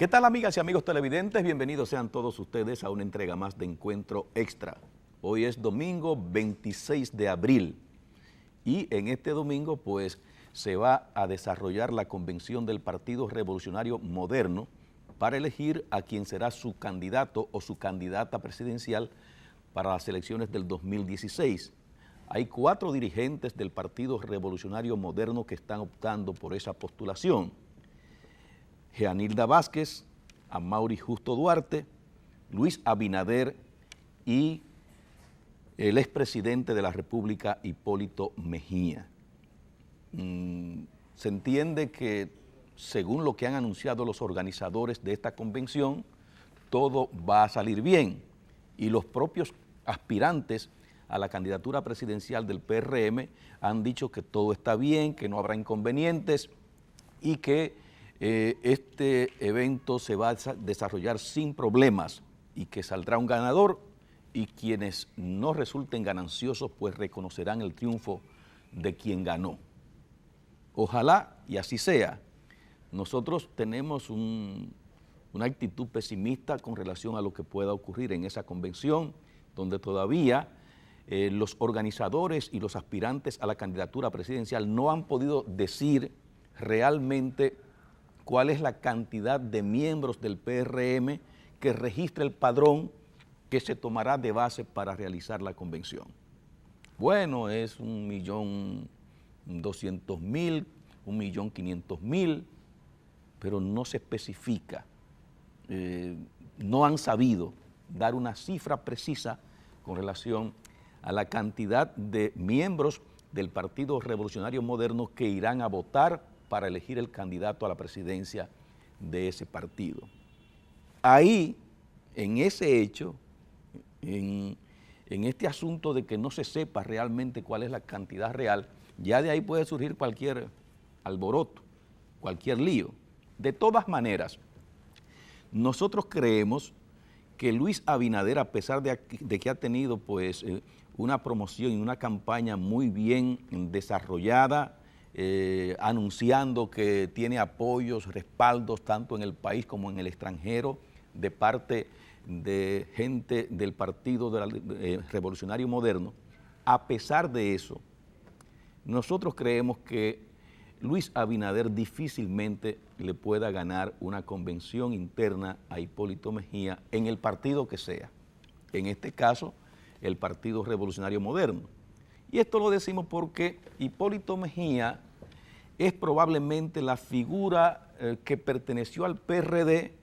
¿Qué tal, amigas y amigos televidentes? Bienvenidos sean todos ustedes a una entrega más de Encuentro Extra. Hoy es domingo 26 de abril y en este domingo pues se va a desarrollar la convención del Partido Revolucionario Moderno para elegir a quien será su candidato o su candidata presidencial para las elecciones del 2016. Hay 4 dirigentes del Partido Revolucionario Moderno que están optando por esa postulación: Jeanilda Vázquez, Amaury Justo Duarte, Luis Abinader y el expresidente de la República, Hipólito Mejía. Se entiende que, según lo que han anunciado los organizadores de esta convención, todo va a salir bien y los propios aspirantes a la candidatura presidencial del PRM han dicho que todo está bien, que no habrá inconvenientes y que este evento se va a desarrollar sin problemas y que saldrá un ganador, y quienes no resulten gananciosos pues reconocerán el triunfo de quien ganó. Ojalá y así sea. Nosotros tenemos una actitud pesimista con relación a lo que pueda ocurrir en esa convención, donde todavía los organizadores y los aspirantes a la candidatura presidencial no han podido decir realmente cuál es la cantidad de miembros del PRM que registra el padrón que se tomará de base para realizar la convención. Bueno, es 1.200.000, 1.500.000, pero no se especifica. No han sabido dar una cifra precisa con relación a la cantidad de miembros del Partido Revolucionario Moderno que irán a votar para elegir el candidato a la presidencia de ese partido. Ahí, en ese hecho, en este asunto de que no se sepa realmente cuál es la cantidad real, ya de ahí puede surgir cualquier alboroto, cualquier lío. De todas maneras, nosotros creemos que Luis Abinader, a pesar de que ha tenido pues una promoción y una campaña muy bien desarrollada, anunciando que tiene apoyos, respaldos tanto en el país como en el extranjero de parte de gente del Partido Revolucionario Moderno, a pesar de eso, nosotros creemos que Luis Abinader difícilmente le pueda ganar una convención interna a Hipólito Mejía en el partido que sea, en este caso el Partido Revolucionario Moderno. Y esto lo decimos porque Hipólito Mejía es probablemente la figura que perteneció al PRD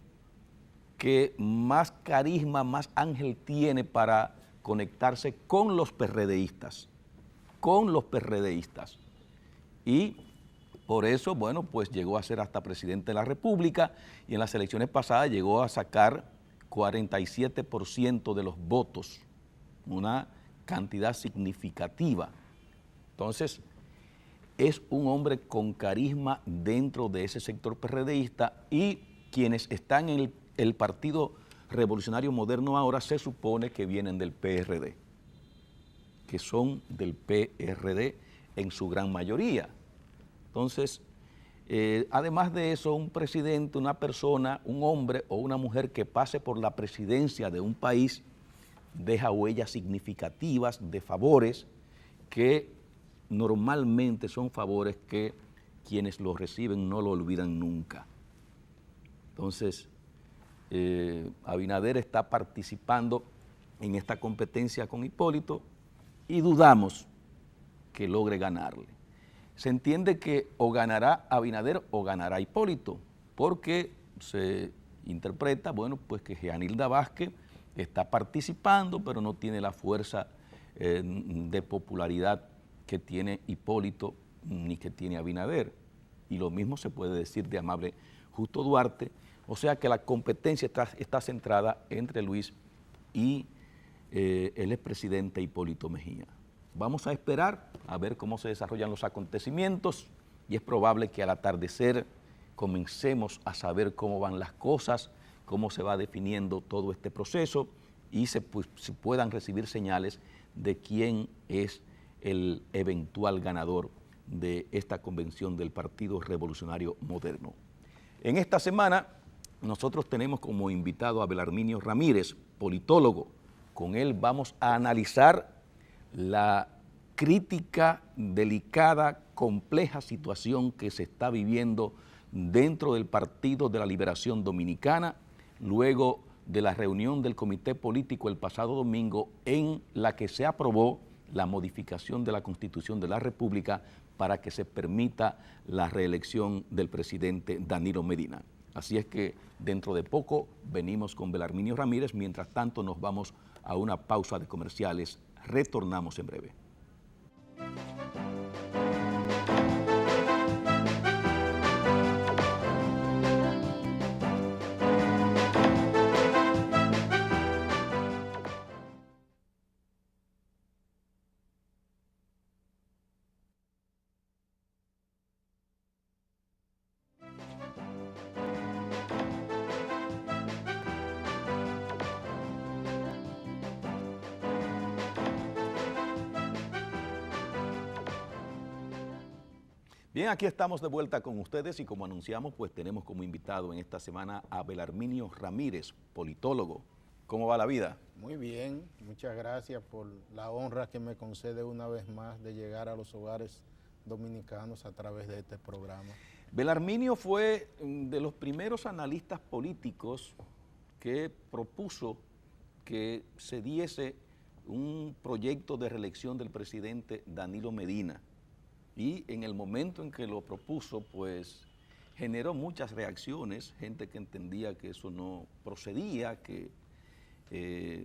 que más carisma, más ángel tiene para conectarse con los PRDistas, Y por eso, bueno, pues llegó a ser hasta presidente de la República y en las elecciones pasadas llegó a sacar 47% de los votos, una cantidad significativa. Entonces, es un hombre con carisma dentro de ese sector PRDista y quienes están en el Partido Revolucionario Moderno ahora se supone que vienen del PRD, que son del PRD en su gran mayoría. Entonces, además de eso, un presidente, una persona, un hombre o una mujer que pase por la presidencia de un país deja huellas significativas de favores que normalmente son favores que quienes los reciben no lo olvidan nunca. Entonces, Abinader está participando en esta competencia con Hipólito y dudamos que logre ganarle. Se entiende que o ganará Abinader o ganará Hipólito, porque se interpreta, bueno, pues que Jeanilda Vázquez está participando, pero no tiene la fuerza de popularidad que tiene Hipólito ni que tiene Abinader. Y lo mismo se puede decir de Amaury Justo Duarte, o sea que la competencia está centrada entre Luis y el expresidente Hipólito Mejía. Vamos a esperar a ver cómo se desarrollan los acontecimientos y es probable que al atardecer comencemos a saber cómo van las cosas, cómo se va definiendo todo este proceso y se puedan recibir señales de quién es el eventual ganador de esta convención del Partido Revolucionario Moderno. En esta semana nosotros tenemos como invitado a Belarminio Ramírez, politólogo. Con él vamos a analizar la crítica, delicada, compleja situación que se está viviendo dentro del Partido de la Liberación Dominicana, luego de la reunión del Comité Político el pasado domingo, en la que se aprobó la modificación de la Constitución de la República para que se permita la reelección del presidente Danilo Medina. Así es que dentro de poco venimos con Belarminio Ramírez. Mientras tanto nos vamos a una pausa de comerciales. Retornamos en breve. Bien, aquí estamos de vuelta con ustedes y como anunciamos, pues tenemos como invitado en esta semana a Belarminio Ramírez, politólogo. ¿Cómo va la vida? Muy bien, muchas gracias por la honra que me concede una vez más de llegar a los hogares dominicanos a través de este programa. Belarminio fue de los primeros analistas políticos que propuso que se diese un proyecto de reelección del presidente Danilo Medina. Y en el momento en que lo propuso, pues generó muchas reacciones, gente que entendía que eso no procedía, que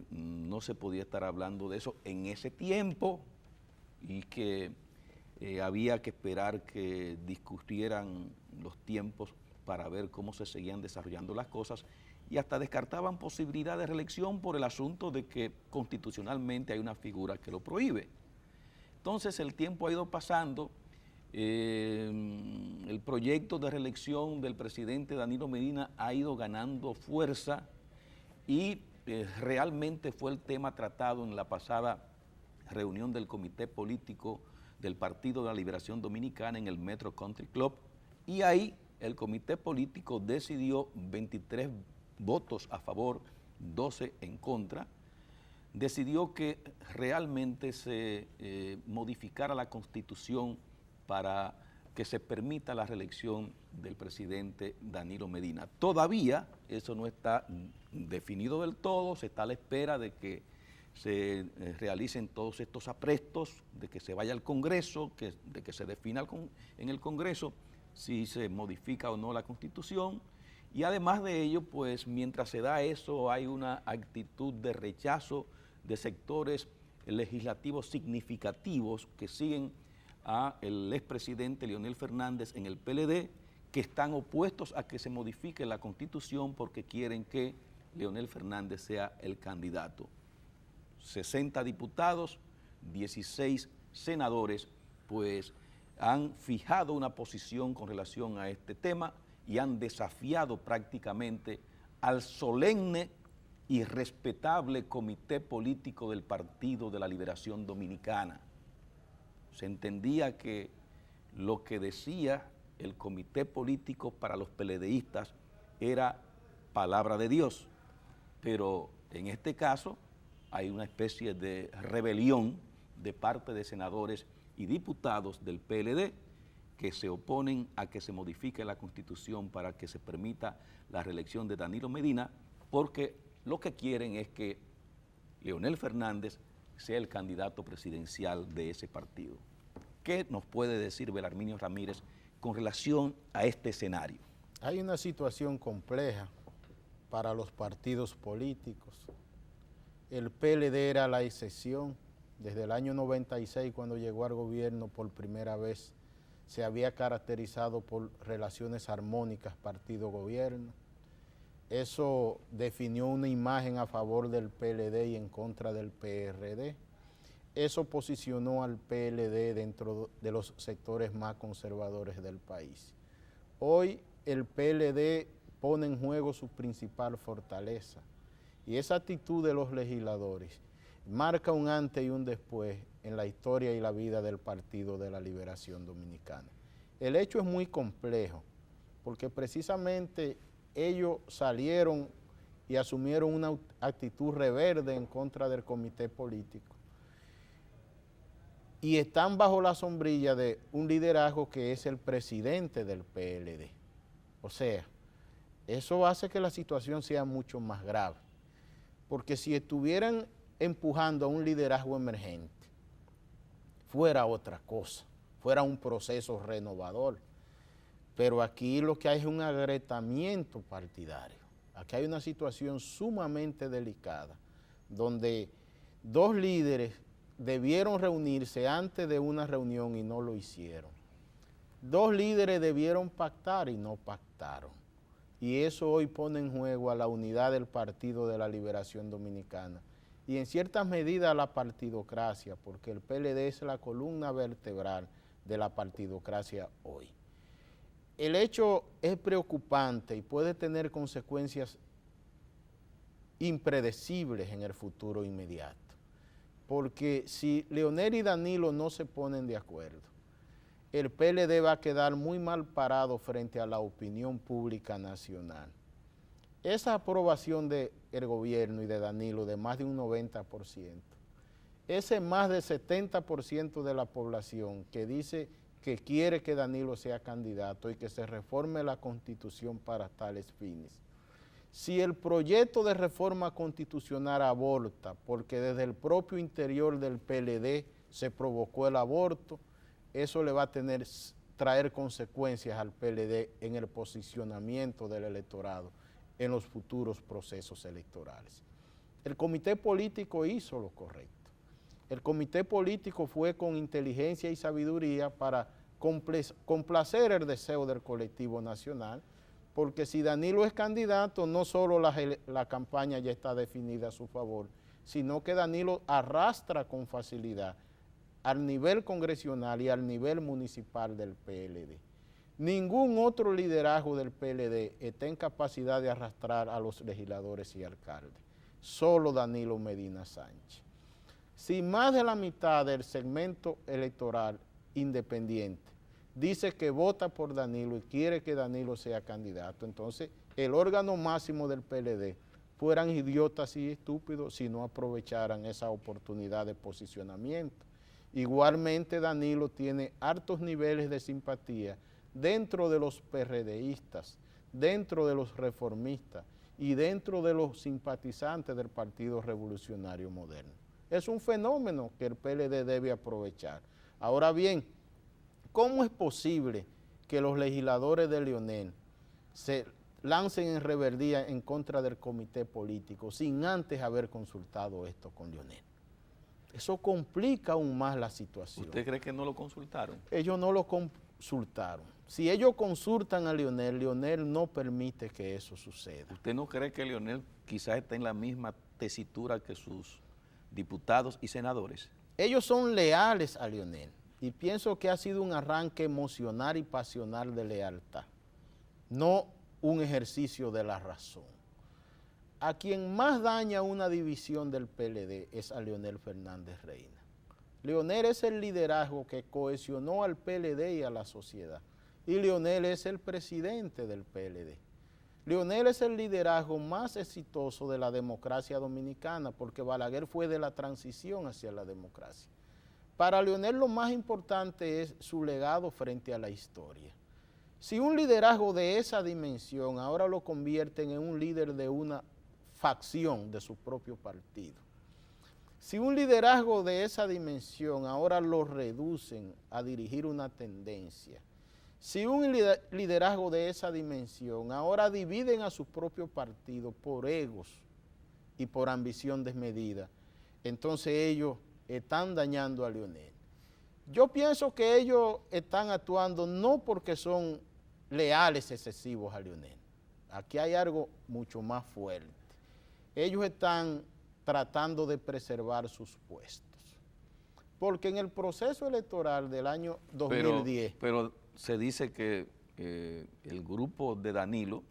no se podía estar hablando de eso en ese tiempo y que había que esperar que discutieran los tiempos para ver cómo se seguían desarrollando las cosas y hasta descartaban posibilidad de reelección por el asunto de que constitucionalmente hay una figura que lo prohíbe. Entonces el tiempo ha ido pasando, el proyecto de reelección del presidente Danilo Medina ha ido ganando fuerza y realmente fue el tema tratado en la pasada reunión del Comité Político del Partido de la Liberación Dominicana en el Metro Country Club, y ahí el Comité Político decidió 23 votos a favor, 12 en contra, decidió que realmente se modificara la Constitución para que se permita la reelección del presidente Danilo Medina. Todavía eso no está definido del todo, se está a la espera de que se realicen todos estos aprestos, de que se vaya al Congreso, de que se defina en el Congreso si se modifica o no la Constitución. Y además de ello, pues mientras se da eso, hay una actitud de rechazo de sectores legislativos significativos que siguen a el expresidente Leonel Fernández en el PLD, que están opuestos a que se modifique la Constitución porque quieren que Leonel Fernández sea el candidato. 60 diputados, 16 senadores, pues han fijado una posición con relación a este tema y han desafiado prácticamente al solemne y respetable Comité Político del Partido de la Liberación Dominicana. Se entendía que lo que decía el Comité Político para los PLDistas era palabra de Dios, pero en este caso hay una especie de rebelión de parte de senadores y diputados del PLD que se oponen a que se modifique la Constitución para que se permita la reelección de Danilo Medina, porque lo que quieren es que Leonel Fernández sea el candidato presidencial de ese partido. ¿Qué nos puede decir Belarminio Ramírez con relación a este escenario? Hay una situación compleja para los partidos políticos. El PLD era la excepción. Desde el año 96, cuando llegó al gobierno por primera vez, se había caracterizado por relaciones armónicas partido-gobierno. Eso definió una imagen a favor del PLD y en contra del PRD. Eso posicionó al PLD dentro de los sectores más conservadores del país. Hoy el PLD pone en juego su principal fortaleza y esa actitud de los legisladores marca un antes y un después en la historia y la vida del Partido de la Liberación Dominicana. El hecho es muy complejo porque precisamente ellos salieron y asumieron una actitud rebelde en contra del comité político. Y están bajo la sombrilla de un liderazgo que es el presidente del PLD. O sea, eso hace que la situación sea mucho más grave. Porque si estuvieran empujando a un liderazgo emergente, fuera otra cosa, fuera un proceso renovador. Pero aquí lo que hay es un agrietamiento partidario. Aquí hay una situación sumamente delicada, donde dos líderes debieron reunirse antes de una reunión y no lo hicieron. Dos líderes debieron pactar y no pactaron. Y eso hoy pone en juego a la unidad del Partido de la Liberación Dominicana y en ciertas medidas a la partidocracia, porque el PLD es la columna vertebral de la partidocracia hoy. El hecho es preocupante y puede tener consecuencias impredecibles en el futuro inmediato, porque si Leonel y Danilo no se ponen de acuerdo, el PLD va a quedar muy mal parado frente a la opinión pública nacional. Esa aprobación del gobierno y de Danilo de más de un 90%, ese más del 70% de la población que dice que quiere que Danilo sea candidato y que se reforme la Constitución para tales fines. Si el proyecto de reforma constitucional aborta, porque desde el propio interior del PLD se provocó el aborto, eso le va a traer consecuencias al PLD en el posicionamiento del electorado en los futuros procesos electorales. El comité político hizo lo correcto. El comité político fue con inteligencia y sabiduría para complacer el deseo del colectivo nacional, porque si Danilo es candidato, no solo la campaña ya está definida a su favor, sino que Danilo arrastra con facilidad al nivel congresional y al nivel municipal del PLD. Ningún otro liderazgo del PLD está en capacidad de arrastrar a los legisladores y alcaldes, solo Danilo Medina Sánchez. Si más de la mitad del segmento electoral independiente dice que vota por Danilo y quiere que Danilo sea candidato, entonces el órgano máximo del PLD fueran idiotas y estúpidos si no aprovecharan esa oportunidad de posicionamiento. Igualmente Danilo tiene altos niveles de simpatía dentro de los PRDistas, dentro de los reformistas y dentro de los simpatizantes del Partido Revolucionario Moderno. Es un fenómeno que el PLD debe aprovechar. Ahora bien, ¿cómo es posible que los legisladores de Leonel se lancen en rebeldía en contra del comité político sin antes haber consultado esto con Leonel? Eso complica aún más la situación. ¿Usted cree que no lo consultaron? Ellos no lo consultaron. Si ellos consultan a Leonel, Leonel no permite que eso suceda. ¿Usted no cree que Leonel quizás está en la misma tesitura que sus diputados y senadores? Ellos son leales a Leonel y pienso que ha sido un arranque emocional y pasional de lealtad, no un ejercicio de la razón. A quien más daña una división del PLD es a Leonel Fernández Reina. Leonel es el liderazgo que cohesionó al PLD y a la sociedad. Y Leonel es el presidente del PLD. Leonel es el liderazgo más exitoso de la democracia dominicana, porque Balaguer fue de la transición hacia la democracia. Para Leonel lo más importante es su legado frente a la historia. Si un liderazgo de esa dimensión ahora lo convierten en un líder de una facción de su propio partido, si un liderazgo de esa dimensión ahora lo reducen a dirigir una tendencia, si un liderazgo de esa dimensión ahora dividen a su propio partido por egos y por ambición desmedida, entonces ellos están dañando a Leonel. Yo pienso que ellos están actuando no porque son leales excesivos a Leonel. Aquí hay algo mucho más fuerte. Ellos están tratando de preservar sus puestos. Porque en el proceso electoral del año 2010... Pero se dice que el grupo de Danilo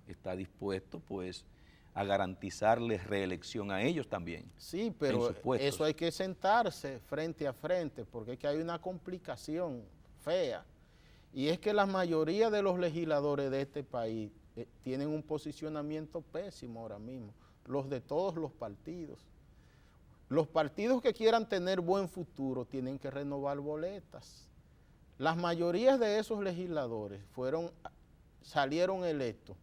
está dispuesto pues a garantizarles reelección a ellos también. Sí, pero eso hay que sentarse frente a frente, porque es que hay una complicación fea. Y es que la mayoría de los legisladores de este país tienen un posicionamiento pésimo ahora mismo, los de todos los partidos. Los partidos que quieran tener buen futuro tienen que renovar boletas. Las mayorías de esos legisladores salieron electos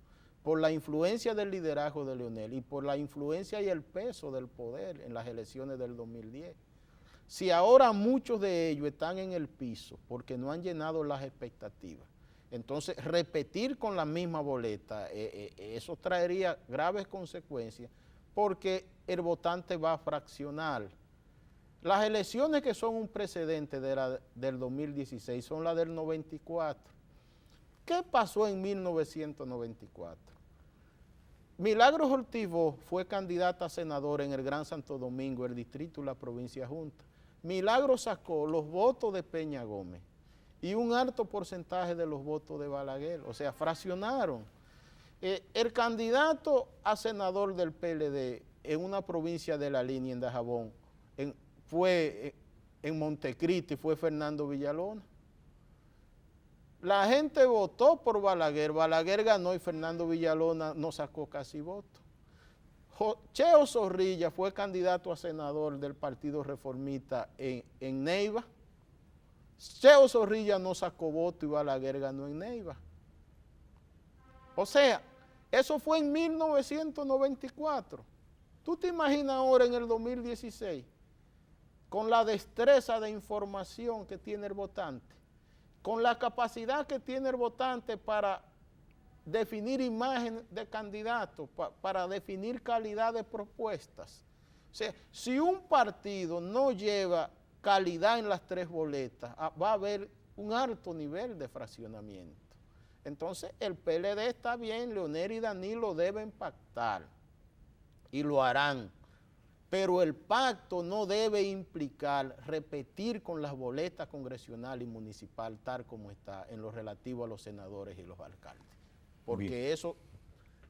por la influencia del liderazgo de Leonel y por la influencia y el peso del poder en las elecciones del 2010. Si ahora muchos de ellos están en el piso porque no han llenado las expectativas, entonces repetir con la misma boleta, eso traería graves consecuencias porque el votante va a fraccionar. Las elecciones que son un precedente del 2016 son las del 94. ¿Qué pasó en 1994? Milagros Ortiz Bosch fue candidata a senadora en el Gran Santo Domingo, el distrito y la provincia junta. Milagros sacó los votos de Peña Gómez y un alto porcentaje de los votos de Balaguer, o sea, fraccionaron. El candidato a senador del PLD en una provincia de la línea en Dajabón fue en Montecristi, fue Fernando Villalona. La gente votó por Balaguer, Balaguer ganó y Fernando Villalona no sacó casi votos. Cheo Zorrilla fue candidato a senador del Partido Reformista en Neiva. Cheo Zorrilla no sacó voto y Balaguer ganó en Neiva. O sea, eso fue en 1994. ¿Tú te imaginas ahora en el 2016, con la destreza de información que tiene el votante, con la capacidad que tiene el votante para definir imagen de candidatos, para definir calidad de propuestas? O sea, si un partido no lleva calidad en las tres boletas, va a haber un alto nivel de fraccionamiento. Entonces, el PLD está bien, Leonel y Danilo deben pactar, y lo harán, pero el pacto no debe implicar repetir con las boletas congresional y municipal tal como está en lo relativo a los senadores y los alcaldes, porque bien, eso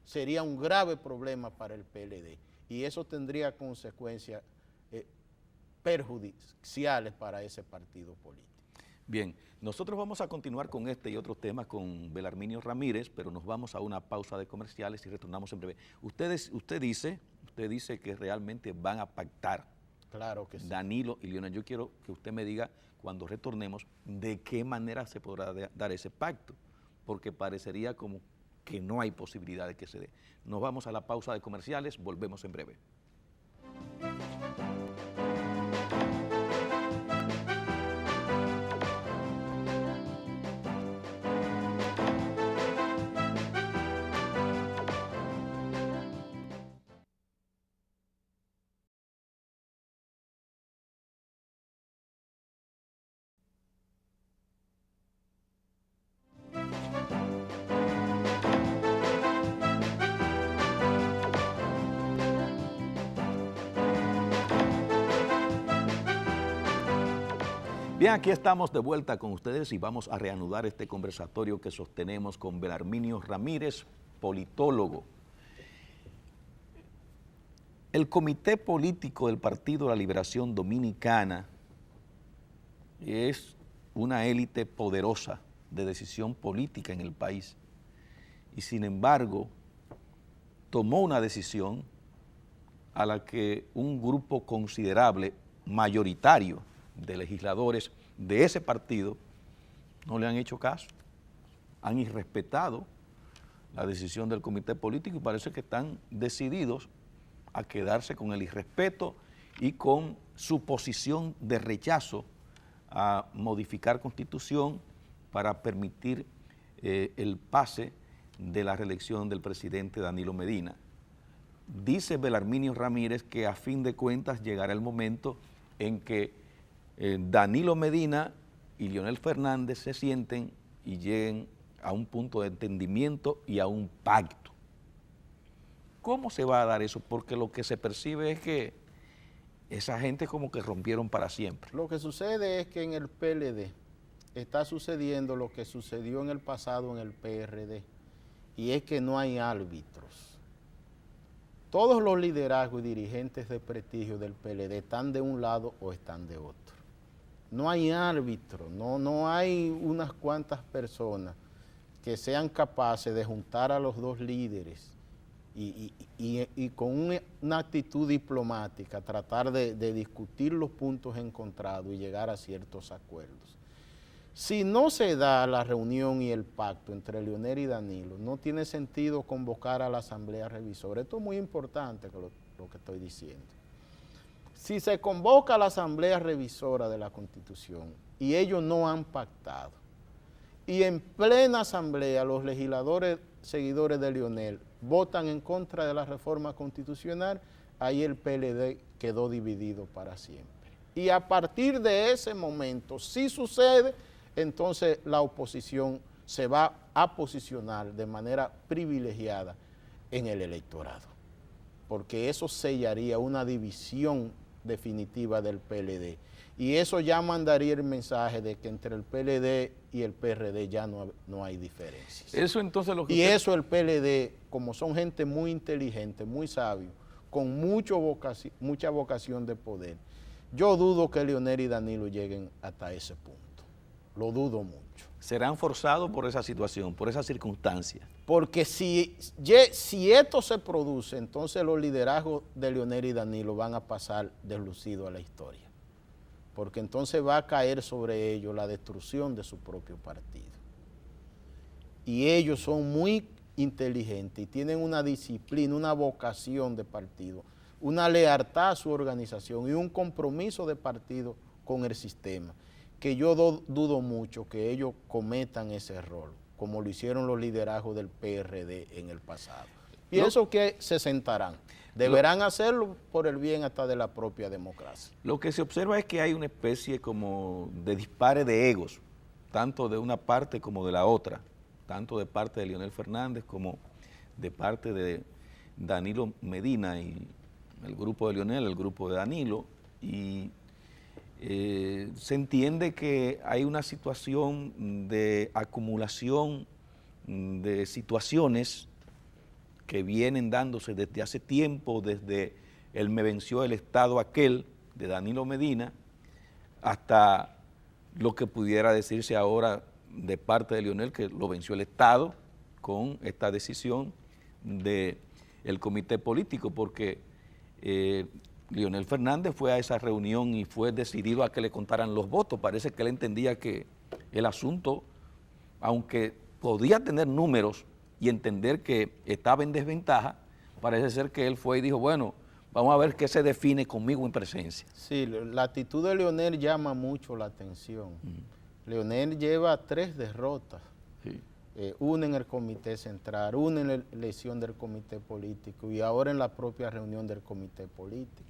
sería un grave problema para el PLD y eso tendría consecuencias perjudiciales para ese partido político. Bien, nosotros vamos a continuar con este y otros temas con Belarminio Ramírez, pero nos vamos a una pausa de comerciales y retornamos en breve. Usted dice que realmente van a pactar. Claro que sí. Danilo y Leonel, yo quiero que usted me diga, cuando retornemos, de qué manera se podrá dar ese pacto, porque parecería como que no hay posibilidad de que se dé. Nos vamos a la pausa de comerciales, volvemos en breve. Bien, aquí estamos de vuelta con ustedes y vamos a reanudar este conversatorio que sostenemos con Belarminio Ramírez, politólogo. El Comité Político del Partido de la Liberación Dominicana es una élite poderosa de decisión política en el país y sin embargo tomó una decisión a la que un grupo considerable, mayoritario, de legisladores de ese partido no le han hecho caso, han irrespetado la decisión del comité político y parece que están decididos a quedarse con el irrespeto y con su posición de rechazo a modificar constitución para permitir el pase de la reelección del presidente Danilo Medina. Dice Belarminio Ramírez que a fin de cuentas llegará el momento en que Danilo Medina y Leonel Fernández se sienten y lleguen a un punto de entendimiento y a un pacto. ¿Cómo se va a dar eso? Porque lo que se percibe es que esa gente como que rompieron para siempre. Lo que sucede es que en el PLD está sucediendo lo que sucedió en el pasado en el PRD, y es que no hay árbitros. Todos los liderazgos y dirigentes de prestigio del PLD están de un lado o están de otro. No hay árbitro, no hay unas cuantas personas que sean capaces de juntar a los dos líderes y con una actitud diplomática tratar de discutir los puntos encontrados y llegar a ciertos acuerdos. Si no se da la reunión y el pacto entre Leonel y Danilo, no tiene sentido convocar a la Asamblea Revisora. Esto es muy importante lo que estoy diciendo. Si se convoca a la Asamblea Revisora de la Constitución y ellos no han pactado, y en plena asamblea los legisladores seguidores de Leonel votan en contra de la reforma constitucional, ahí el PLD quedó dividido para siempre. Y a partir de ese momento, si sucede, entonces la oposición se va a posicionar de manera privilegiada en el electorado, porque eso sellaría una división definitiva del PLD. Y eso ya mandaría el mensaje de que entre el PLD y el PRD ya no hay diferencias. Eso entonces lo que y eso el PLD, como son gente muy inteligente, muy sabio, con mucha vocación de poder, yo dudo que Leonel y Danilo lleguen hasta ese punto. Lo dudo mucho. ¿Serán forzados por esa situación, por esa circunstancia? Porque si esto se produce, entonces los liderazgos de Leonel y Danilo van a pasar deslucidos a la historia. Porque entonces va a caer sobre ellos la destrucción de su propio partido. Y ellos son muy inteligentes y tienen una disciplina, una vocación de partido, una lealtad a su organización y un compromiso de partido con el sistema, que yo dudo mucho que ellos cometan ese error, como lo hicieron los liderazgos del PRD en el pasado. Pienso que se sentarán. Deberán hacerlo por el bien hasta de la propia democracia. Lo que se observa es que hay una especie como de dispare de egos, tanto de una parte como de la otra, tanto de parte de Leonel Fernández como de parte de Danilo Medina y el grupo de Leonel, el grupo de Danilo, y se entiende que hay una situación de acumulación de situaciones que vienen dándose desde hace tiempo, desde el me venció el Estado aquel de Danilo Medina, hasta lo que pudiera decirse ahora de parte de Leonel, que lo venció el Estado con esta decisión del comité político, porque Leonel Fernández fue a esa reunión y fue decidido a que le contaran los votos. Parece que él entendía que el asunto, aunque podía tener números y entender que estaba en desventaja, parece ser que él fue y dijo, bueno, vamos a ver qué se define conmigo en presencia. Sí, la actitud de Leonel llama mucho la atención. Leonel lleva 3 derrotas, Sí. Una en el comité central, una en la elección del comité político y ahora en la propia reunión del comité político.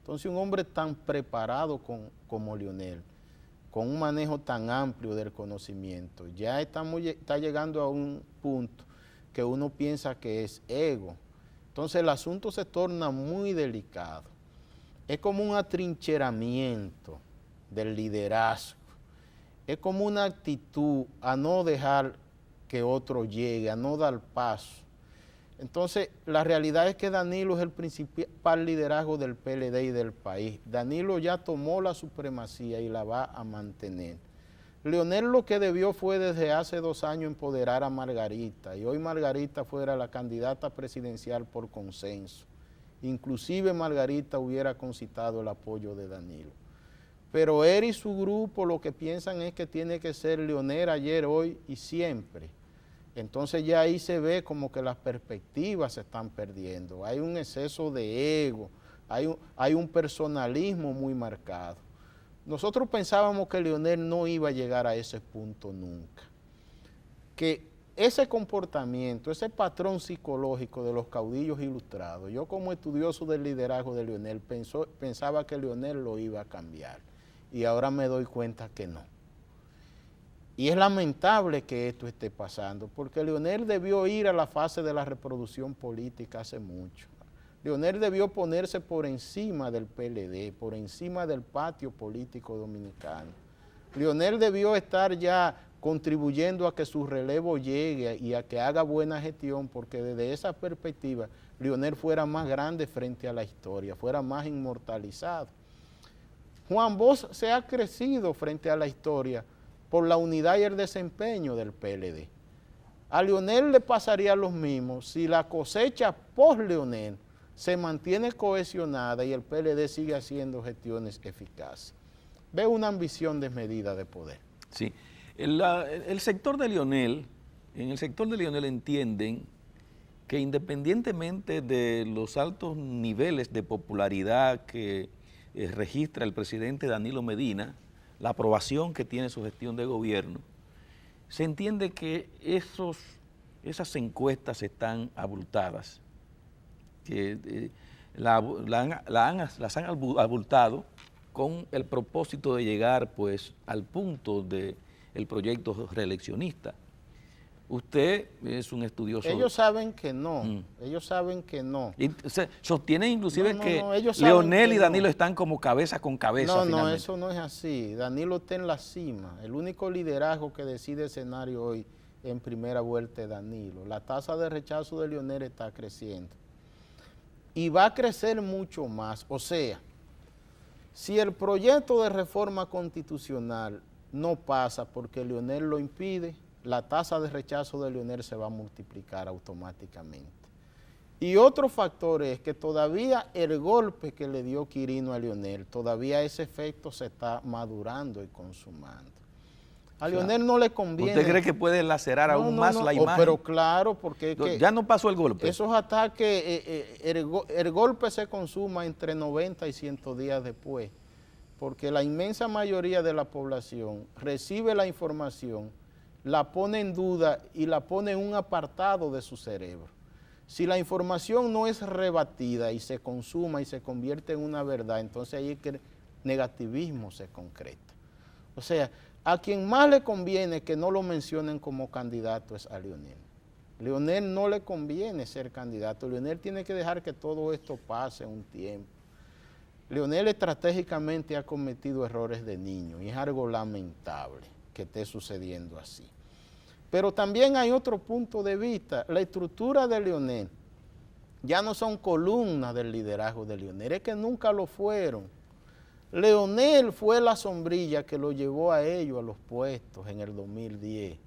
Entonces un hombre tan preparado como Leonel, con un manejo tan amplio del conocimiento, ya está llegando a un punto que uno piensa que es ego. Entonces el asunto se torna muy delicado. Es como un atrincheramiento del liderazgo. Es como una actitud a no dejar que otro llegue, a no dar paso. Entonces, la realidad es que Danilo es el principal liderazgo del PLD y del país. Danilo ya tomó la supremacía y la va a mantener. Leonel lo que debió fue desde hace 2 años empoderar a Margarita, y hoy Margarita fuera la candidata presidencial por consenso. Inclusive Margarita hubiera concitado el apoyo de Danilo. Pero él y su grupo lo que piensan es que tiene que ser Leonel ayer, hoy y siempre. Entonces ya ahí se ve como que las perspectivas se están perdiendo. Hay un exceso de ego, hay un personalismo muy marcado. Nosotros pensábamos que Leonel no iba a llegar a ese punto nunca. Que ese comportamiento, ese patrón psicológico de los caudillos ilustrados, yo como estudioso del liderazgo de Leonel pensaba que Leonel lo iba a cambiar. Y ahora me doy cuenta que no. Y es lamentable que esto esté pasando, porque Leonel debió ir a la fase de la reproducción política hace mucho. Leonel debió ponerse por encima del PLD, por encima del patio político dominicano. Leonel debió estar ya contribuyendo a que su relevo llegue y a que haga buena gestión, porque desde esa perspectiva Leonel fuera más grande frente a la historia, fuera más inmortalizado. Juan Bosch se ha crecido frente a la historia por la unidad y el desempeño del PLD. A Leonel le pasaría lo mismo si la cosecha post-Leonel se mantiene cohesionada y el PLD sigue haciendo gestiones eficaces. Veo una ambición desmedida de poder. Sí. El sector de Leonel, en el sector de Leonel entienden que independientemente de los altos niveles de popularidad que registra el presidente Danilo Medina, la aprobación que tiene su gestión de gobierno, se entiende que esas encuestas están abultadas, que las han abultado con el propósito de llegar pues al punto del proyecto reeleccionista. Usted es un estudioso. Ellos saben que no, ellos saben que no. Y sostienen inclusive que Leonel y Danilo están como cabeza con cabeza. No, eso no es así. Danilo está en la cima. El único liderazgo que decide escenario hoy en primera vuelta es Danilo. La tasa de rechazo de Leonel está creciendo. Y va a crecer mucho más. O sea, si el proyecto de reforma constitucional no pasa porque Leonel lo impide, la tasa de rechazo de Leonel se va a multiplicar automáticamente. Y otro factor es que todavía el golpe que le dio Quirino a Leonel, todavía ese efecto se está madurando y consumando. A Leonel no le conviene. ¿Usted cree que puede lacerar aún más la imagen? Pero claro, porque es que ya no pasó el golpe. Esos ataques, el golpe se consuma entre 90 y 100 días después, porque la inmensa mayoría de la población recibe la información, la pone en duda y la pone en un apartado de su cerebro. Si la información no es rebatida y se consuma y se convierte en una verdad, entonces ahí es que el negativismo se concreta. O sea, a quien más le conviene que no lo mencionen como candidato es a Leonel. Leonel no le conviene ser candidato. Leonel tiene que dejar que todo esto pase un tiempo. Leonel estratégicamente ha cometido errores de niño y es algo lamentable que esté sucediendo así. Pero también hay otro punto de vista. La estructura de Leonel ya no son columnas del liderazgo de Leonel, es que nunca lo fueron. Leonel fue la sombrilla que lo llevó a ellos a los puestos en el 2010.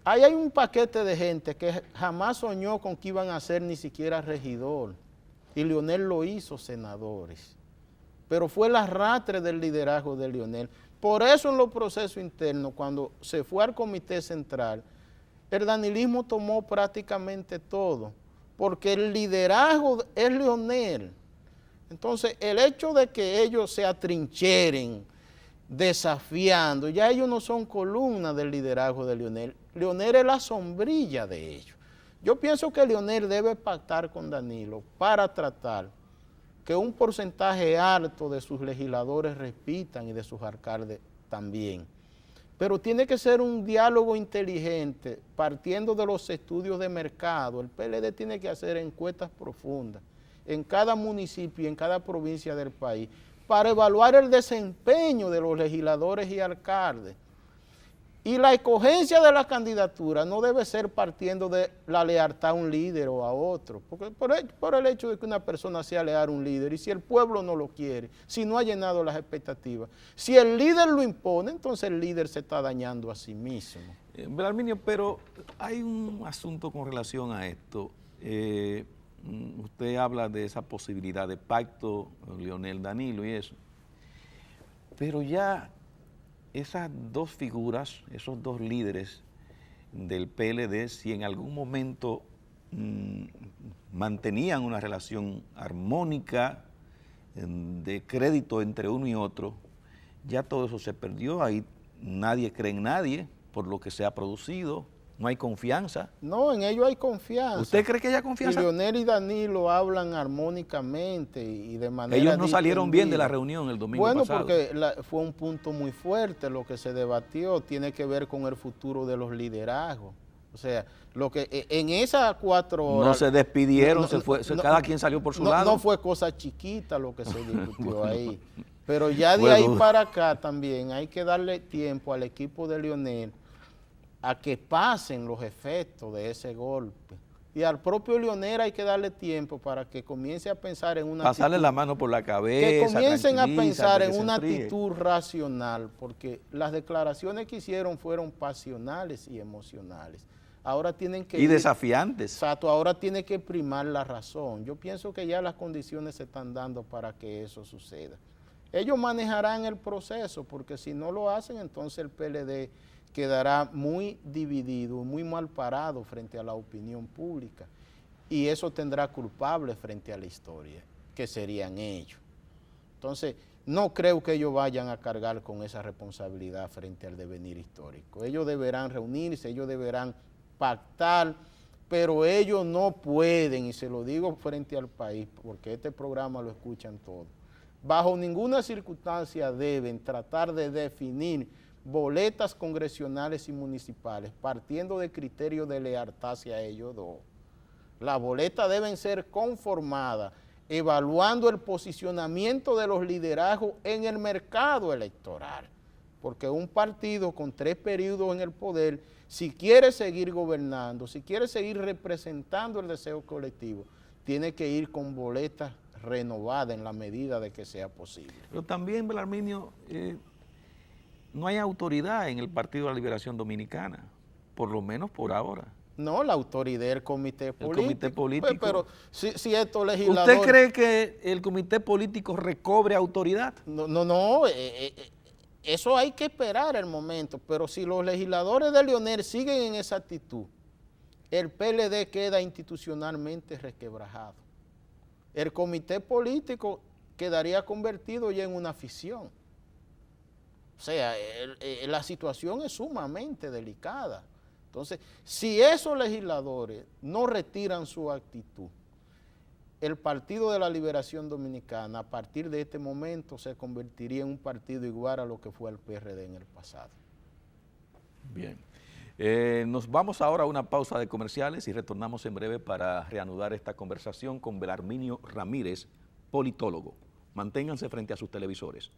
Ahí hay un paquete de gente que jamás soñó con que iban a ser ni siquiera regidor, y Leonel lo hizo senadores. Pero fue el arrastre del liderazgo de Leonel. Por eso en los procesos internos, cuando se fue al comité central, el danilismo tomó prácticamente todo, porque el liderazgo es Leonel. Entonces, el hecho de que ellos se atrincheren desafiando, ya ellos no son columnas del liderazgo de Leonel. Leonel es la sombrilla de ellos. Yo pienso que Leonel debe pactar con Danilo para tratar que un porcentaje alto de sus legisladores repitan y de sus alcaldes también. Pero tiene que ser un diálogo inteligente, partiendo de los estudios de mercado. El PLD tiene que hacer encuestas profundas en cada municipio y en cada provincia del país para evaluar el desempeño de los legisladores y alcaldes. Y la escogencia de la candidatura no debe ser partiendo de la lealtad a un líder o a otro, porque por el hecho de que una persona sea leal a un líder, y si el pueblo no lo quiere, si no ha llenado las expectativas, si el líder lo impone, entonces el líder se está dañando a sí mismo. Belarminio, pero hay un asunto con relación a esto. Usted habla de esa posibilidad de pacto, Leonel Danilo y eso, pero ya esas dos figuras, esos dos líderes del PLD, si en algún momento mantenían una relación armónica, de crédito entre uno y otro, ya todo eso se perdió, ahí nadie cree en nadie por lo que se ha producido, no hay confianza. No, en ellos hay confianza. ¿Usted cree que haya confianza? Y Leonel y Danilo hablan armónicamente y de manera Ellos no salieron bien de la reunión el domingo pasado. Bueno, porque fue un punto muy fuerte lo que se debatió, tiene que ver con el futuro de los liderazgos. O sea, lo que en esas 4 horas... No se despidieron, cada quien salió por su lado. No fue cosa chiquita lo que se discutió ahí. Pero ya de ahí para acá también hay que darle tiempo al equipo de Leonel a que pasen los efectos de ese golpe. Y al propio Leonel hay que darle tiempo para que comience a pensar en una pasarle la mano por la cabeza. Que comiencen a pensar en una actitud racional, porque las declaraciones que hicieron fueron pasionales y emocionales. Ahora tienen que y desafiantes. Exacto, ahora tiene que primar la razón. Yo pienso que ya las condiciones se están dando para que eso suceda. Ellos manejarán el proceso, porque si no lo hacen, entonces el PLD quedará muy dividido, muy mal parado frente a la opinión pública. Y eso tendrá culpables frente a la historia, que serían ellos. Entonces, no creo que ellos vayan a cargar con esa responsabilidad frente al devenir histórico. Ellos deberán reunirse, ellos deberán pactar, pero ellos no pueden, y se lo digo frente al país, porque este programa lo escuchan todos, bajo ninguna circunstancia deben tratar de definir boletas congresionales y municipales partiendo de criterios de lealtad hacia ellos dos. Las boletas deben ser conformadas evaluando el posicionamiento de los liderazgos en el mercado electoral, porque un partido con 3 periodos en el poder, si quiere seguir gobernando, si quiere seguir representando el deseo colectivo, tiene que ir con boletas renovadas en la medida de que sea posible. Pero también, Belarminio, no hay autoridad en el Partido de la Liberación Dominicana, por lo menos por ahora. No, la autoridad del comité político. El comité político. Pero si estos legisladores... ¿Usted cree que el comité político recobre autoridad? No, eso hay que esperar el momento, pero si los legisladores de Leonel siguen en esa actitud, el PLD queda institucionalmente resquebrajado. El comité político quedaría convertido ya en una ficción. O sea, la situación es sumamente delicada. Entonces, si esos legisladores no retiran su actitud, el Partido de la Liberación Dominicana a partir de este momento se convertiría en un partido igual a lo que fue el PRD en el pasado. Bien. Nos vamos ahora a una pausa de comerciales y retornamos en breve para reanudar esta conversación con Belarminio Ramírez, politólogo. Manténganse frente a sus televisores.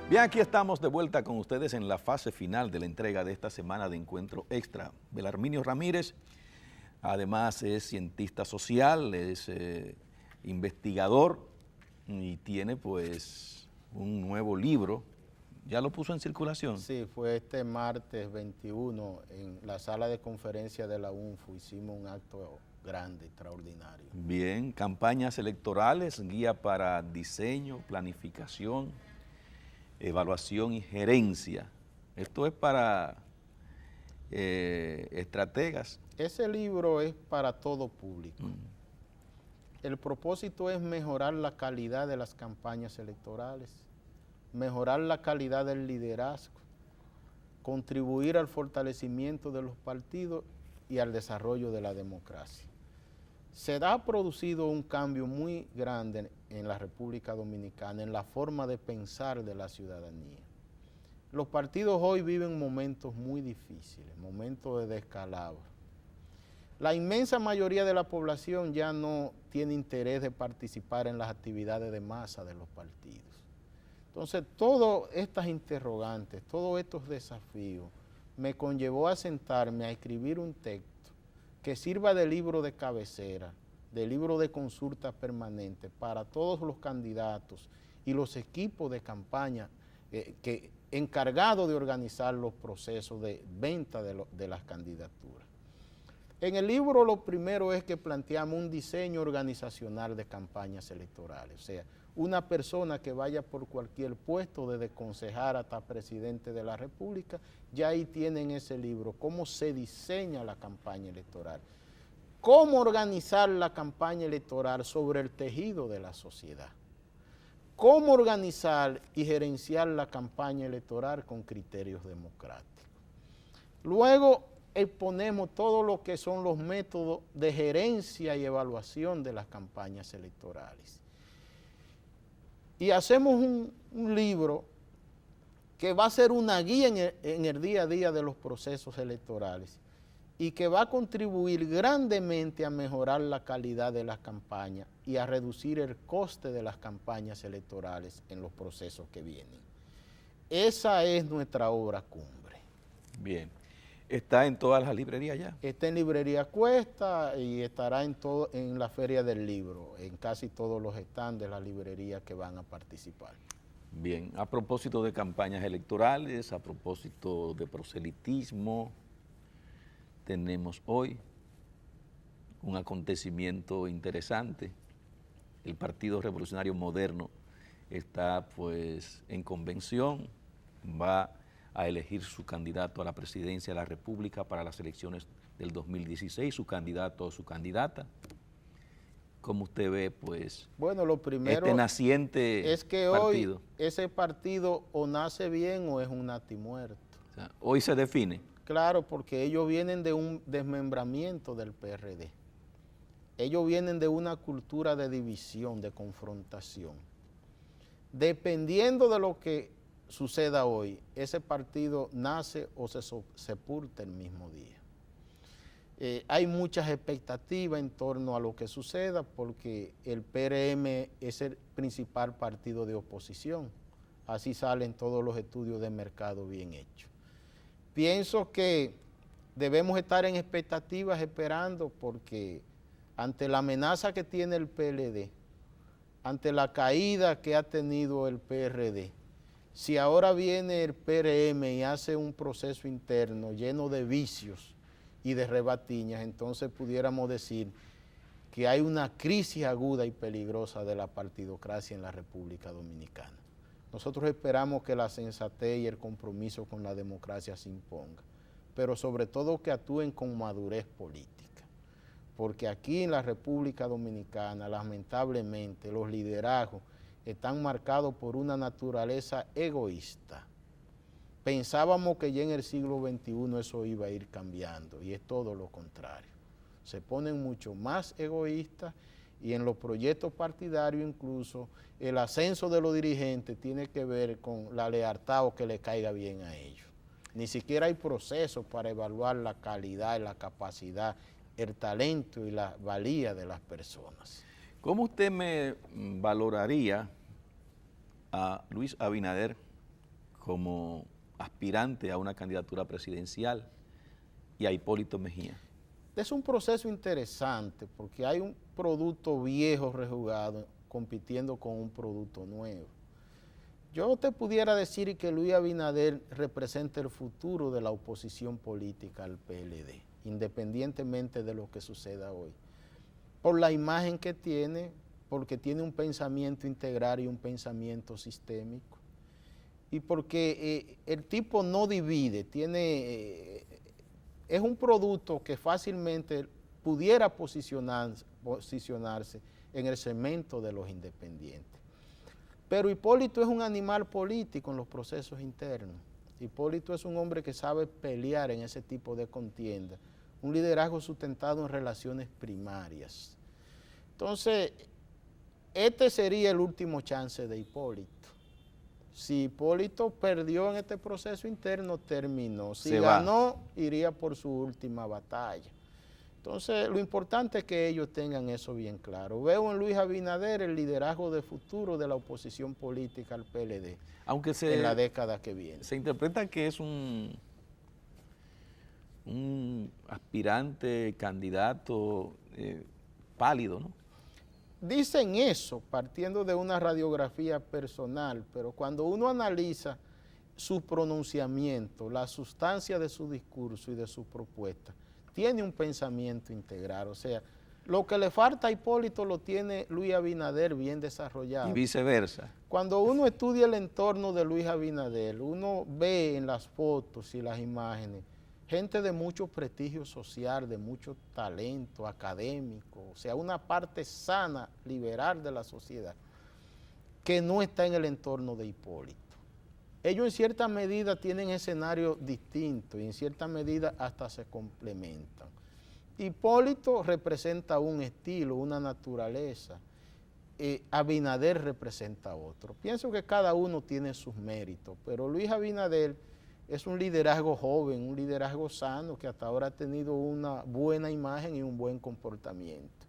Bien, aquí estamos de vuelta con ustedes en la fase final de la entrega de esta semana de Encuentro Extra. Belarminio Ramírez, además es cientista social, es investigador y tiene pues un nuevo libro. ¿Ya lo puso en circulación? Sí, fue este martes 21 en la sala de conferencia de la UNFU, hicimos un acto grande, extraordinario. Bien, campañas electorales, guía para diseño, planificación, evaluación y gerencia. Esto es para estrategas. Ese libro es para todo público. El propósito es mejorar la calidad de las campañas electorales, mejorar la calidad del liderazgo, contribuir al fortalecimiento de los partidos y al desarrollo de la democracia. Se ha producido un cambio muy grande en la República Dominicana, en la forma de pensar de la ciudadanía. Los partidos hoy viven momentos muy difíciles, momentos de descalabro. La inmensa mayoría de la población ya no tiene interés de participar en las actividades de masa de los partidos. Entonces, todas estas interrogantes, todos estos desafíos, me conllevó a sentarme a escribir un texto que sirva de libro de cabecera, de libro de consulta permanente para todos los candidatos y los equipos de campaña encargados de organizar los procesos de venta de las candidaturas. En el libro lo primero es que planteamos un diseño organizacional de campañas electorales, o sea, una persona que vaya por cualquier puesto, desde concejal hasta presidente de la República, ya ahí tienen ese libro, cómo se diseña la campaña electoral, cómo organizar la campaña electoral sobre el tejido de la sociedad, cómo organizar y gerenciar la campaña electoral con criterios democráticos. Luego exponemos todo lo que son los métodos de gerencia y evaluación de las campañas electorales. Y hacemos un libro que va a ser una guía en el día a día de los procesos electorales y que va a contribuir grandemente a mejorar la calidad de las campañas y a reducir el coste de las campañas electorales en los procesos que vienen. Esa es nuestra obra cumbre. Bien. ¿Está en todas las librerías ya? Está en Librería Cuesta y estará en la Feria del Libro, en casi todos los stands de las librerías que van a participar. Bien, a propósito de campañas electorales, a propósito de proselitismo, tenemos hoy un acontecimiento interesante. El Partido Revolucionario Moderno está pues en convención, va a elegir su candidato a la presidencia de la República para las elecciones del 2016, su candidato o su candidata. Como usted ve, pues, bueno, lo primero este naciente es que partido, hoy ese partido o nace bien o es un natimuerto. o sea, hoy se define. Claro, porque ellos vienen de un desmembramiento del PRD. Ellos vienen de una cultura de división, de confrontación. Dependiendo de lo que suceda hoy, ese partido nace o se sepulta el mismo día. Hay muchas expectativas en torno a lo que suceda porque el PRM es el principal partido de oposición. Así salen todos los estudios de mercado bien hechos. Pienso que debemos estar en expectativas esperando porque ante la amenaza que tiene el PLD, ante la caída que ha tenido el PRD, si ahora viene el PRM y hace un proceso interno lleno de vicios y de rebatiñas, entonces pudiéramos decir que hay una crisis aguda y peligrosa de la partidocracia en la República Dominicana. Nosotros esperamos que la sensatez y el compromiso con la democracia se imponga, pero sobre todo que actúen con madurez política, porque aquí en la República Dominicana, lamentablemente, los liderazgos están marcados por una naturaleza egoísta. Pensábamos que ya en el siglo XXI eso iba a ir cambiando y es todo lo contrario. Se ponen mucho más egoístas y en los proyectos partidarios incluso el ascenso de los dirigentes tiene que ver con la lealtad o que le caiga bien a ellos. Ni siquiera hay procesos para evaluar la calidad, la capacidad, el talento y la valía de las personas. ¿Cómo usted me valoraría a Luis Abinader como aspirante a una candidatura presidencial y a Hipólito Mejía? Es un proceso interesante porque hay un producto viejo rejugado compitiendo con un producto nuevo. Yo te pudiera decir que Luis Abinader representa el futuro de la oposición política al PLD, independientemente de lo que suceda hoy. Por la imagen que tiene, porque tiene un pensamiento integral y un pensamiento sistémico, y porque el tipo no divide, es un producto que fácilmente pudiera posicionarse en el segmento de los independientes. Pero Hipólito es un animal político en los procesos internos. Hipólito es un hombre que sabe pelear en ese tipo de contienda, un liderazgo sustentado en relaciones primarias. Entonces, este sería el último chance de Hipólito. Si Hipólito perdió en este proceso interno, terminó. Si ganó, iría por su última batalla. Entonces, lo importante es que ellos tengan eso bien claro. Veo en Luis Abinader el liderazgo de futuro de la oposición política al PLD en la década que viene. Se interpreta que es un aspirante, candidato pálido, ¿no? Dicen eso partiendo de una radiografía personal, pero cuando uno analiza su pronunciamiento, la sustancia de su discurso y de su propuesta, tiene un pensamiento integral. O sea, lo que le falta a Hipólito lo tiene Luis Abinader bien desarrollado. Y viceversa. Cuando uno estudia el entorno de Luis Abinader, uno ve en las fotos y las imágenes gente de mucho prestigio social, de mucho talento académico, o sea, una parte sana, liberal de la sociedad, que no está en el entorno de Hipólito. Ellos en cierta medida tienen escenarios distintos y en cierta medida hasta se complementan. Hipólito representa un estilo, una naturaleza, Abinader representa otro. Pienso que cada uno tiene sus méritos, pero Luis Abinader es un liderazgo joven, un liderazgo sano que hasta ahora ha tenido una buena imagen y un buen comportamiento.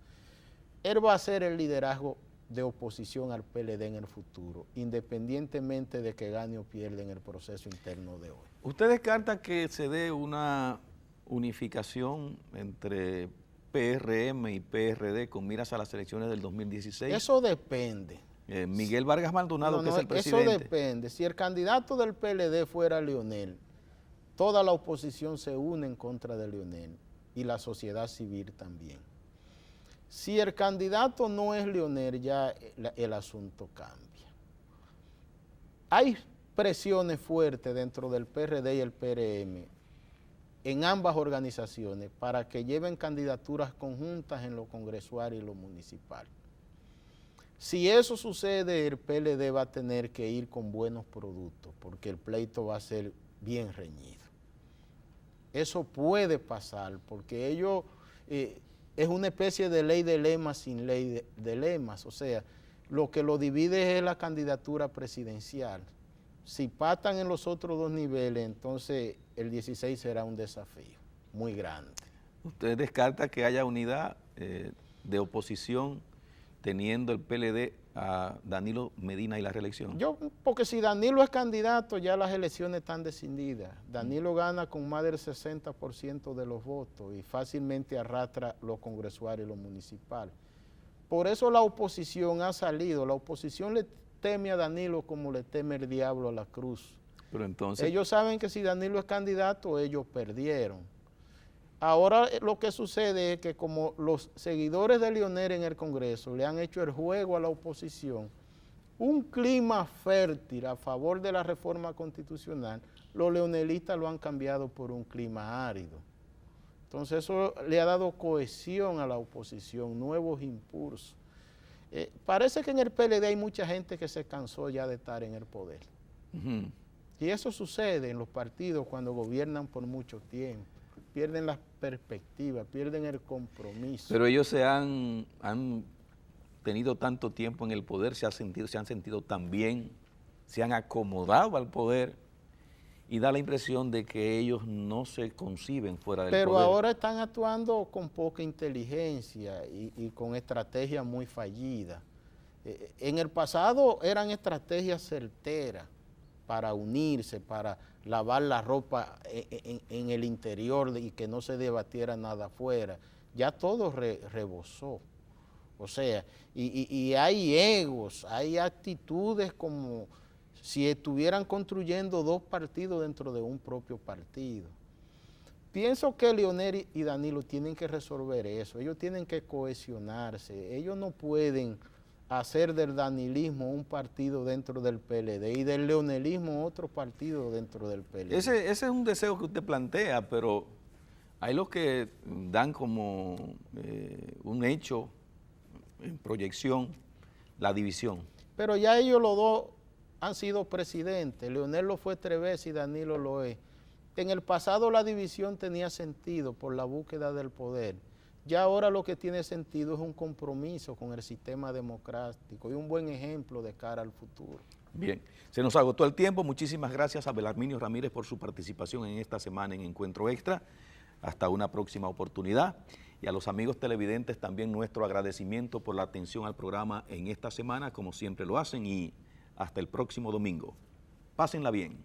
Él va a ser el liderazgo de oposición al PLD en el futuro, independientemente de que gane o pierda en el proceso interno de hoy. ¿Usted descarta que se dé una unificación entre PRM y PRD con miras a las elecciones del 2016? Eso depende. Miguel Vargas Maldonado, que es el presidente. Eso depende. Si el candidato del PLD fuera Leonel, toda la oposición se une en contra de Leonel y la sociedad civil también. Si el candidato no es Leonel, ya el asunto cambia. Hay presiones fuertes dentro del PRD y el PRM en ambas organizaciones para que lleven candidaturas conjuntas en lo congresual y lo municipal. Si eso sucede, el PLD va a tener que ir con buenos productos porque el pleito va a ser bien reñido. Eso puede pasar porque ellos... es una especie de ley de lemas sin ley de lemas, o sea, lo que lo divide es la candidatura presidencial. Si patan en los otros dos niveles, entonces el 16 será un desafío muy grande. ¿Usted descarta que haya unidad de oposición teniendo el PLD a Danilo Medina y la reelección? Porque si Danilo es candidato, ya las elecciones están decididas. Danilo gana con más del 60% de los votos y fácilmente arrastra lo congresual y lo municipal. Por eso la oposición ha salido. La oposición le teme a Danilo como le teme el diablo a la cruz. Pero entonces... Ellos saben que si Danilo es candidato, ellos perdieron. Ahora lo que sucede es que como los seguidores de Leonel en el Congreso le han hecho el juego a la oposición, un clima fértil a favor de la reforma constitucional, los leonelistas lo han cambiado por un clima árido. Entonces eso le ha dado cohesión a la oposición, nuevos impulsos. Parece que en el PLD hay mucha gente que se cansó ya de estar en el poder. Y eso sucede en los partidos cuando gobiernan por mucho tiempo. Pierden la perspectiva, pierden el compromiso. Pero ellos han tenido tanto tiempo en el poder, se han sentido tan bien, se han acomodado al poder y da la impresión de que ellos no se conciben fuera del poder. Pero ahora están actuando con poca inteligencia y con estrategias muy fallidas. En el pasado eran estrategias certeras para unirse, para lavar la ropa en el interior y que no se debatiera nada afuera. Ya todo rebosó. O sea, y hay egos, hay actitudes como si estuvieran construyendo dos partidos dentro de un propio partido. Pienso que Leonel y Danilo tienen que resolver eso, ellos tienen que cohesionarse, ellos no pueden hacer del danilismo un partido dentro del PLD y del leonelismo otro partido dentro del PLD. Ese es un deseo que usted plantea, pero hay los que dan como un hecho en proyección la división. Pero ya ellos los dos han sido presidentes, Leonel lo fue 3 veces y Danilo lo es. En el pasado la división tenía sentido por la búsqueda del poder. Ya ahora lo que tiene sentido es un compromiso con el sistema democrático y un buen ejemplo de cara al futuro. Bien, se nos agotó el tiempo. Muchísimas gracias a Belarminio Ramírez por su participación en esta semana en Encuentro Extra. Hasta una próxima oportunidad. Y a los amigos televidentes también nuestro agradecimiento por la atención al programa en esta semana, como siempre lo hacen, y hasta el próximo domingo. Pásenla bien.